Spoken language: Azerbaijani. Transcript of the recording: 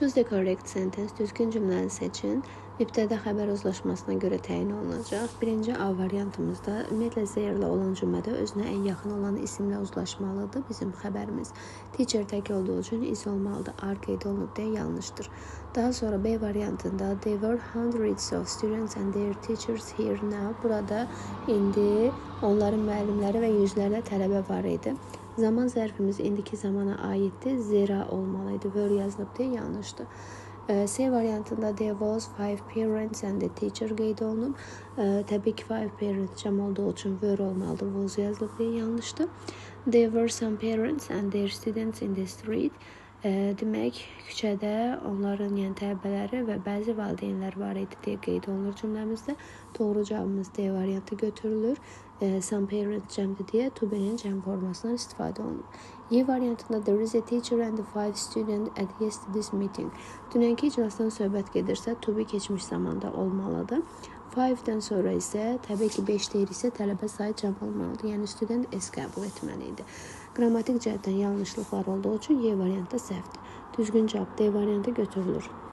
Choose the correct sentence. Düzgün cümləni seçin. İbtəda xəbər uzlaşmasına görə təyin olunacaq. Birinci A variantımızda ümumiyyətlə zeyirlə olan cümlədə özünə ən yaxın olan isimlə uzlaşmalıdır bizim xəbərimiz. Teacher tək olduğu üçün is olmalıdır. Are qeyd olunub deyə yanlışdır. Daha sonra B variantında there were hundreds of students and their teachers here now. Burada indi onların müəllimləri və yüzlərlə tələbə var idi. Zaman zərfimiz indiki zamana aiddir. Zira olmalıydı. Were yazılıb deyə yanlışdır. C variantında there was 5 parents and the teacher qeyd olunub. Təbii ki 5 parents cəm olduğu üçün were olmalıdır. Was yazılıb deyə yanlışdır. There were some parents and their students in the street. Demək, küçədə onların, yəni tələbələri və bəzi valideynlər var idi deyə qeyd olunur cümləmizdə. Doğru cavabımız D variantı götürülür. Some parents cəmdir deyə to be-nin cəm formasından istifadə olunur. Y variantında there is a teacher and 5 students at yesterday's meeting. Dünənki iclasdan söhbət gedirsə to be keçmiş zamanda olmalıdır. 5-dən sonra isə təbii ki 5 deyirsə tələbə sayı cəm olmalıdır. Yəni student S qəbul etməli idi. Qrammatik cəhətdən yanlışlıqlar olduğu üçün Y variantı səhvdir. Düzgün cavab D variantı götürülür.